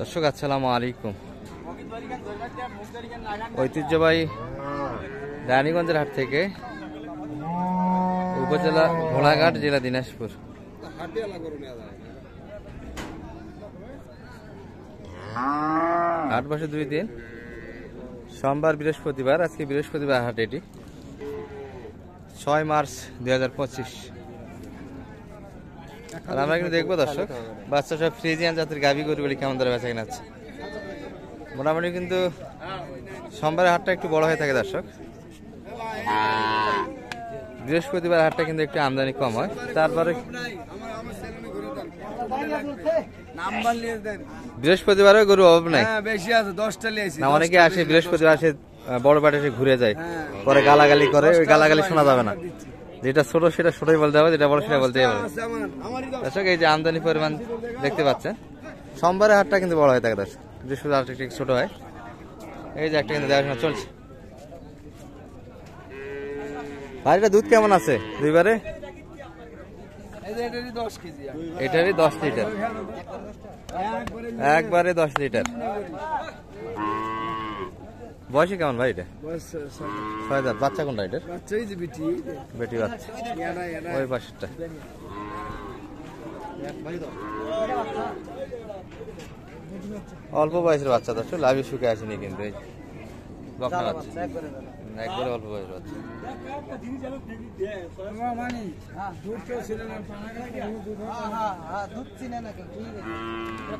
দর্শক আসসালামু আলাইকুম। ঐতিহ্যবাহী রানীগঞ্জের হাট থেকে উপজেলা ঘোড়াঘাট, জেলা দিনাজপুর। হাট বসে 2 দিন, সোমবার বৃহস্পতিবার। আজকে বৃহস্পতিবার হাট, এটি 6 মার্চ 2025। আর আমরা কিন্তু দেখবো দর্শক, বাচ্চা সব ফ্রিজিয়ান জাতের গাভী গরুগুলি কেমন ধরে বেচা কিনা আছে। মোটামুটি কিন্তু সোমবারের হাটটা একটু বড় হয়ে থাকে দর্শক, বৃহস্পতিবার হাটটা কিন্তু একটু আমদানি কম হয়। তারপরে বৃহস্পতিবারও গরু অভাব নাই, না অনেকে আসে বৃহস্পতিবার আসে, বড় পাটে এসে ঘুরে যায়, পরে গালাগালি করে। ওই গালাগালি শোনা যাবে না, যেটা ছোট সেটা ছোটই বলতে হবে, যেটা বড় সেটা বলতে হবে। দর্শক এই যে আমদানি পরিমাণ দেখতে পাচ্ছেন, সোমবারের হাটটা কিন্তু বড় হয়ে থাকে দর্শক, বৃহস্পতিবার হাটটা একটু ছোট হয়। এই যে একটা কিন্তু দেখাশোনা চলছে। বাড়িটা দুধ কেমন আছে দুইবারে? এটারই 10 লিটার, একবারে 10 লিটার। বয়সে কেমন ভাই এটা? 6 দাঁত। বাচ্চা কোনটা এটার? বেটি বাচ্চা, ওই পাশেরটা। অল্প বয়সের বাচ্চা দর্শক, লাভি শুকে আসেনি কিন্তু, এই বকনা বাচ্চা, একবারে অল্প বয়সের বাচ্চা।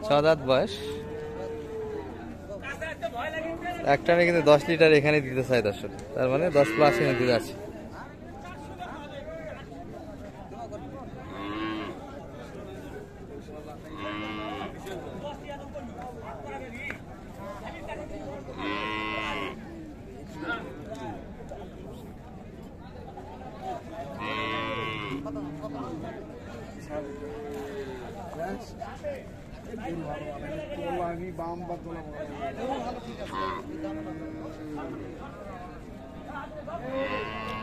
6 দাঁত বয়স। একটা কিন্তু 10 লিটার এখানে দিতে চাই দর্শক, তার মানে 10 প্লাস এখানে দিতে আছে।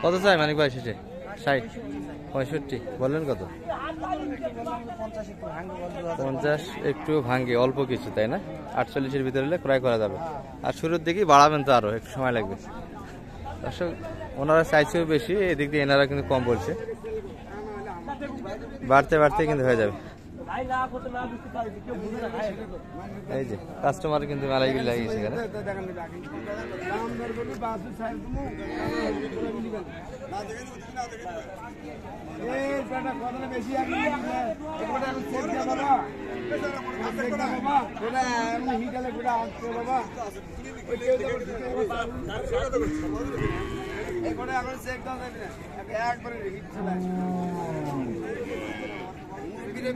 কত চাই মানিক ভাই শেষে? 60, 65 বললেন? কত? 50 একটু ভাঙ্গে, অল্প কিছু, তাই না? 48-এর ভিতরে হলে ক্রয় করা যাবে। আর শুরুর দিকেই বাড়াবেন তো, আরো একটু সময় লাগবে দর্শক। ওনারা চাইছেও বেশি, এদিক দিয়ে এনারা কিন্তু কম বলছে, বাড়তে বাড়তে কিন্তু হয়ে যাবে। এই যে কাস্টমার কিন্তু মেলাই লাগিয়েছে এখানে।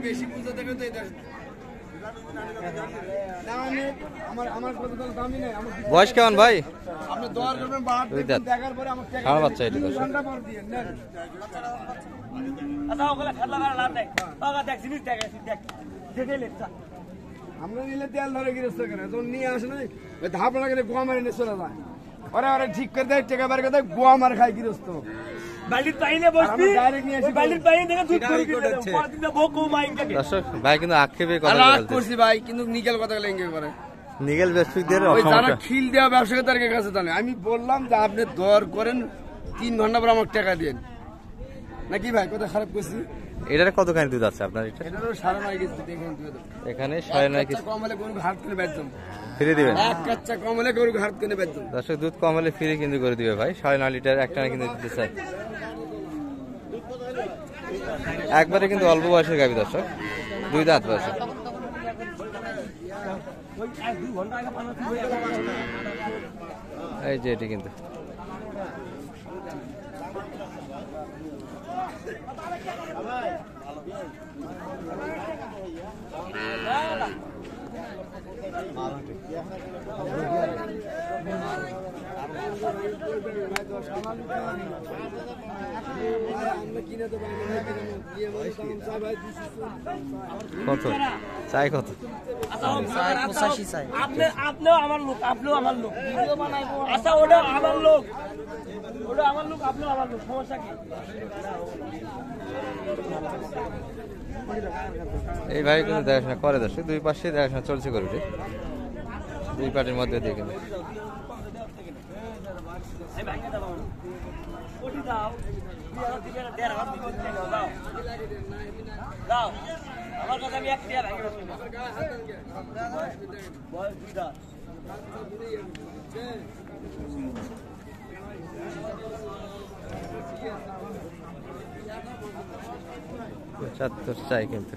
বেশি বুঝতে দেবে তো বয়স কেমন ভাই? আপনি দর করবেন দেখার পরে আমার সারা বাচ্চা এটা ঘন্টা পর দিয়ে নেন। আচ্ছা ওগুলা খেলা করা লাভ নাই, বাবা দেখ জিনিস দেখ দেখ দেখে লেখা। আমরা নিলে তেল ধরে গিরস্ত করে যখন নিয়ে আসে না, ওই ধাপ লাগালে গোয়া মারে নিয়ে চলে যায়। ওরা ওরা ঠিক করে দেয়, টেকা বার করে দেয়, গোয়া মার খায় গিরস্ত। বালির পাইনে বসবি, বালির পাইনে দেখে দুধ করে দিতে পরদিন ভোকো মাইনটাকে। দর্শক ভাই কিন্তু আক্ষেপে কথা বলতে করছি ভাই, কিন্তু নিকেল কথা লেঙ্গে করে। নিকেল ব্যবসায়ীদের ওই যারা খিল দেওয়া ব্যবসায়ীদের কাছে জানে, আমি বললাম যে আপনি দর করেন 3 ঘন্টা পর আমাকে টাকা দেন, নাকি ভাই কথা খারাপ করছি? এটার কতখানি দুধ আছে আপনার? এটা এটারও 9.5 কেজি দেখেন দুধ। এখানে 9.5 কেজি কম হলে গরু হাত কিনে বেচতাম, ফ্রি দিবেন? এক কাচ্চা কম হলে গরু হাত কিনে বেচতাম দর্শক। দুধ কম হলে ফ্রি কিন্তু করে দিবে ভাই, 9.5 লিটার একটা কিন্তু দিতে চাই। একবারে কিন্তু অল্প বয়সের গাভী দর্শক, 2 দাঁত বয়সে। এই যে এটি কিন্তু কত চাই? কত? 85 চাই। আপনিও আমার লোক, আপনিও আমার লোক। আচ্ছা ওটা আমার লোক, ওটা আমার লোক, আপনিও আমার লোক, সমস্যা কি? এই ভাই কিন্তু দেখাশোনা করে দর্শক, দুই পাশে দেখাশোনা চলছে গরুটি, দুই পাটির মধ্যে দিয়ে কিন্তু। আমার কাছে আমি একটা পঁচাত্তর চাই কিন্তু।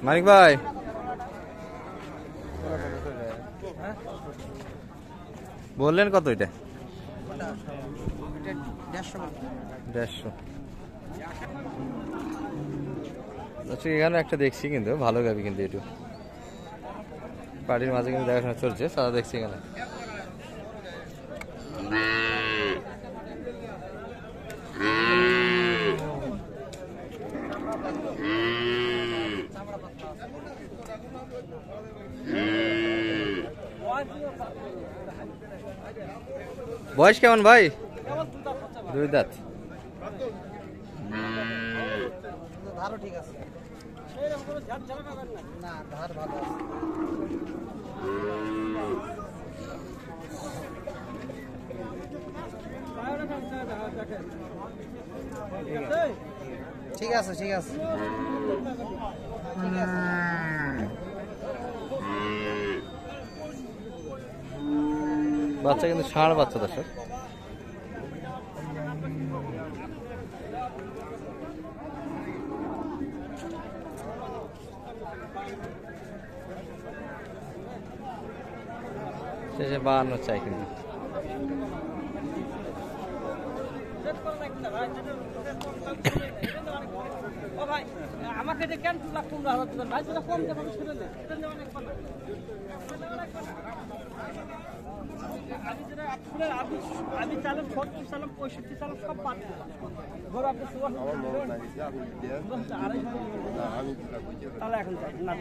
মানিক ভাই বললেন কত এটা? 150। আচ্ছা, এখানে একটা দেখছি কিন্তু ভালো গাবি কিন্তু, একটু পাটির মাঝে কিন্তু দেখাশোনা চলছে, সাদা দেখছি এখানে। বয়স কেমন ভাই? 2 দাঁত। ধারও ঠিক আছে না, ধার ভালো আছে। ঠিক আছে ঠিক আছে। বাচ্চা কিন্তু ষাঁড় বাচ্চা দর্শক। শেষে 52 চাই কিন্তু। আমাকে কেন 2,15,000 ভাই, সেটা কম দেবো সেটা নেই, এটা নেওয়া অনেক ভালো। আমি চালাম 40 চালাম 65 চালাম সব পাঠ ঘর আপনি তাহলে এখন না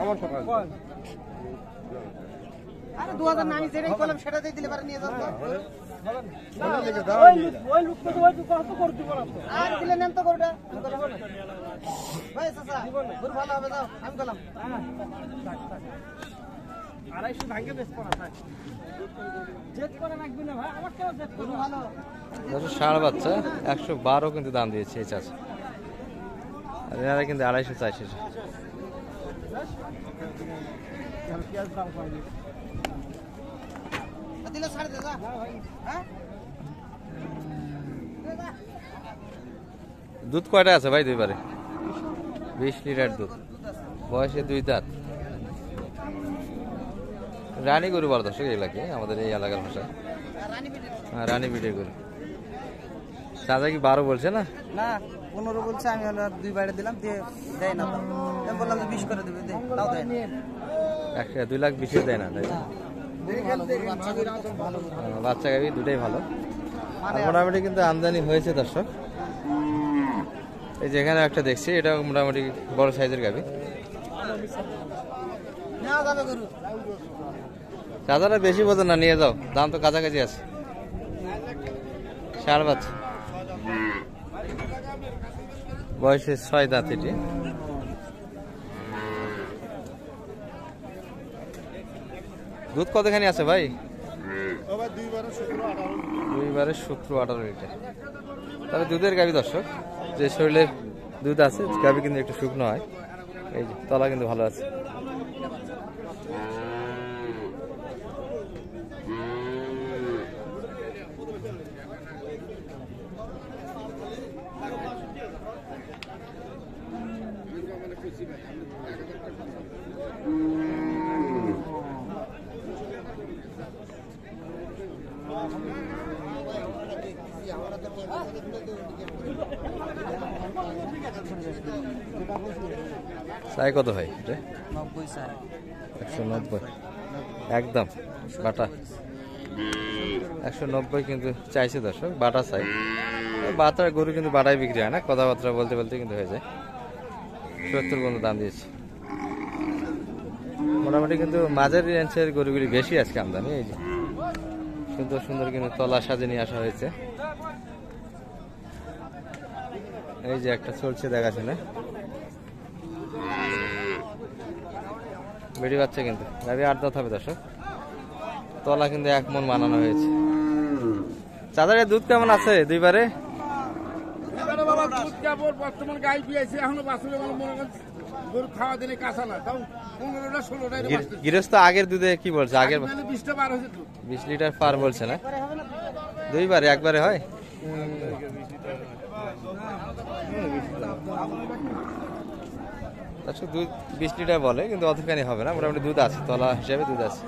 আমার কথা আরে 2000 না আমি যেটাই বললাম সেটাতেই দিলে পারে নিয়ে যাও তো। ওই লোক তো ওই কত করে দিব না আর দিলে নেন তো গরুটা ভাই চাচা গরু ভালো হবে দাও আমি বললাম 250 ভাঙে বেশ পড়া ভাই জেট করে রাখবি না ভাই আমার কেন জেট গরু ভালো ষাঁড় বাচ্চা 112 কিন্তু দাম দিয়েছে এই চাচা, আর এনারা কিন্তু 250 চাইছে। দিলে ছাড় দে যা হ্যাঁ। দুধ কয়টা আছে ভাই? দুইবারে 20 লিটার দুধ, বয়সে 2 দাঁত। রানী গরু বড় দর্শক এলাকায়, আমাদের এই এলাকার ভাষায় হ্যাঁ রানী বিটের গরু। চাচা কি 12 বলছে না? না 15 বলছে, আমি হলো 2 বাইরে দিলাম দিয়ে দেয় না, আমি বললাম যে 20 করে দেবে, দে তাও দেয় না। 2,20,000 দেয় না, তাই না? বাচ্চা গাবি দুটাই ভালো, মোটামুটি কিন্তু আমদানি হয়েছে দর্শক। এই যেখানে একটা দেখছি, এটা মোটামুটি বড় সাইজের গাবি। চাচারা বেশি বোঝেন না, নিয়ে যাও, দাম তো কাছাকাছি আছে। ষাঁড় বাচ্চা, বয়সে 6 দাঁত। এটি দুধ কতখানি আছে ভাই? 2বারে 17-18 লিটার। তবে দুধের গাবি দর্শক, যে শরীরের দুধ আছে গাবি কিন্তু একটু শুকনো হয়। এই যে তলা কিন্তু ভালো আছে। চাই কত ভাই? 90 চাই। 190 একদম বাটা। 190 কিন্তু চাইছে দর্শক, বাটা চাই। বাটার গরু কিন্তু বাটাই বিক্রি হয় না, কথাবার্তা বলতে বলতে কিন্তু হয়ে যায়। 70 পর্যন্ত দাম দিয়েছে। মোটামুটি কিন্তু মাঝারি রেঞ্জের গরুগুলি বেশি আজকে আমদানি। এই যে সুন্দর সুন্দর কিন্তু তলার সাজে নিয়ে আসা হয়েছে। এই যে একটা চলছে দেখাশোনা, বেড়ি বাচ্চা কিন্তু গাড়ি 8 দাঁত হবে দর্শক। তলা কিন্তু 1 মণ বানানো হয়েছে। চাঁদারের দুধ কেমন আছে দুইবারে? বর্তমান গাই পিয়াইছে এখনো বাছুরে মনে করেন গরু খাওয়া দিলে কাঁচা না, তাও 15টা 16টাই গৃহস্থ আগের দুধে কি বলছে? আগের 20টা পার হয়েছে তো। 20 লিটার পার বলছে না? দুইবারে একবারে হয়? আচ্ছা, দুধ 20 লিটার বলে কিন্তু অতখানি হবে না, মোটামুটি দুধ আছে, তলা হিসাবে দুধ আছে।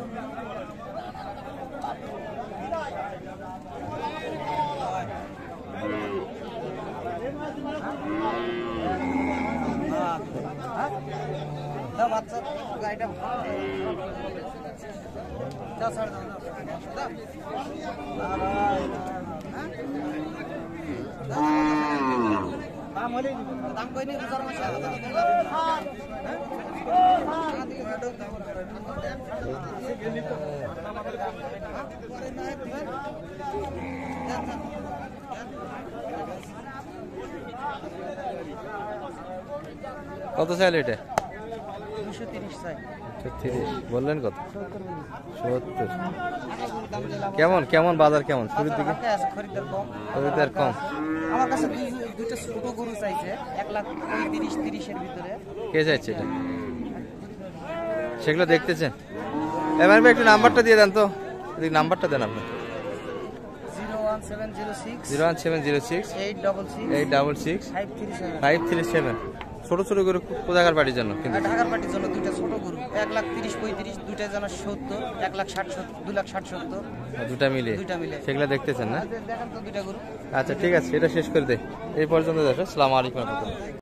কত চাইলে এটা? 230 চাই। 30 বললেন কত? 70। কেমন কেমন বাজার কেমন শুরুর দিকে? খরিদ্দার কম। খরিদ্দার কম। আমার কাছে দুইটা ছোট গরু চাইছে 1,35,30 এর ভিতরে। কে চাইছে এটা? সেগুলো দেখতেছেন? এবার একটু নাম্বারটা দিয়ে দেন তো, এদিকে নাম্বারটা দেন আপনি। 01706 866 537। ছোট ছোট গরু কোথাকার বাড়ির জন্য? কিন্তু ঢাকার পার্টির জন্য দুইটা ছোট গরু 1,30,35, দুইটা যেন 70, 1,60,70, 2,60,70 দুটা মিলে সেগুলো দেখতেছেন না? দেখেন তো দুইটা গরু। আচ্ছা ঠিক আছে, এটা শেষ করে দে। এই পর্যন্ত দেখো। আসসালামু আলাইকুম।